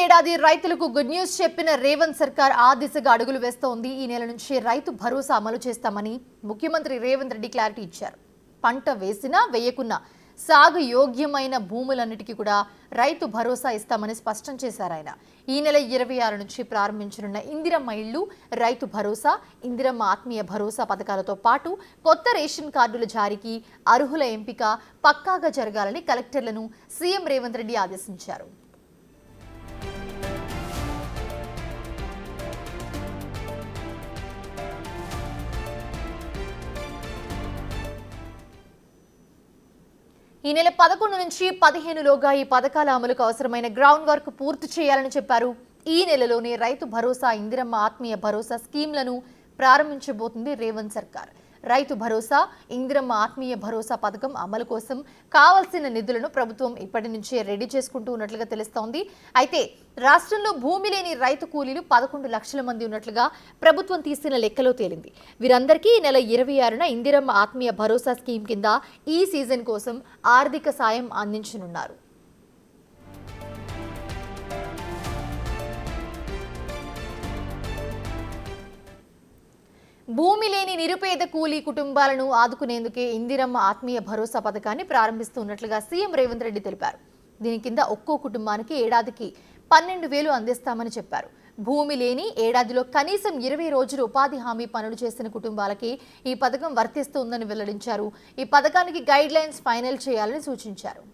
ఏడాది రైతులకు good news చెప్పిన రేవంత్ సర్కార్ ఆ దిశగా అడుగులు వేస్తోంది. ఈ నెల నుంచి రైతు భరోసా అమలు చేస్తామని ముఖ్యమంత్రి రేవంత్ రెడ్డి క్లారిటీ ఇచ్చారు. పంట వేసినా వేయకున్నా సాగు యోగ్యమైన భూములన్నిటికీ కూడా రైతు భరోసా ఇస్తామని స్పష్టం చేశారు ఆయన. ఈ నెల 26 నుంచి ప్రారంభించనున్న ఇందిరమ్మ ఇళ్లు, రైతు భరోసా, ఇందిరమ్మ ఆత్మీయ భరోసా పథకాలతో పాటు కొత్త రేషన్ కార్డుల జారీకి అర్హుల ఎంపిక పక్కాగా జరగాలని కలెక్టర్లను సీఎం రేవంత్ రెడ్డి ఆదేశించారు. ఈ నెల 11 నుంచి 15 లోగా ఈ పథకాల అమలుకు అవసరమైన గ్రౌండ్ వర్క్ పూర్తి చేయాలని చెప్పారు. ఈ నెలలోనే రైతు భరోసా, ఇందిరమ్మ ఆత్మీయ భరోసా స్కీమ్లను ప్రారంభించబోతుంది రేవంత్ సర్కార్. రైతు భరోసా, ఇందిరమ్మ ఆత్మీయ భరోసా పథకం అమలు కోసం కావాల్సిన నిధులను ప్రభుత్వం ఇప్పటి నుంచే రెడీ చేసుకుంటూ ఉన్నట్లుగా తెలుస్తోంది. అయితే రాష్ట్రంలో భూమి లేని రైతు కూలీలు 11 లక్షల మంది ఉన్నట్లుగా ప్రభుత్వం తీసిన లెక్కలో తేలింది. వీరందరికీ ఈ నెల 26న ఇందిరమ్మ ఆత్మీయ భరోసా స్కీమ్ కింద ఈ సీజన్ కోసం ఆర్థిక సాయం అందించనున్నారు. భూమి లేని నిరుపేద కూలీ కుటుంబాలను ఆదుకునేందుకే ఇందిరమ్మ ఆత్మీయ భరోసా పథకాన్ని ప్రారంభిస్తున్నట్లుగా సీఎం రేవంత్ రెడ్డి తెలిపారు. దీని కింద ఒక్కో కుటుంబానికి ఏడాదికి 12,000 అందిస్తామని చెప్పారు. భూమి లేని, ఏడాదిలో కనీసం 20 రోజులు ఉపాధి హామీ పనులు చేసిన కుటుంబాలకి ఈ పథకం వర్తిస్తుందని వెల్లడించారు. ఈ పథకానికి గైడ్ లైన్స్ ఫైనల్ చేయాలని సూచించారు.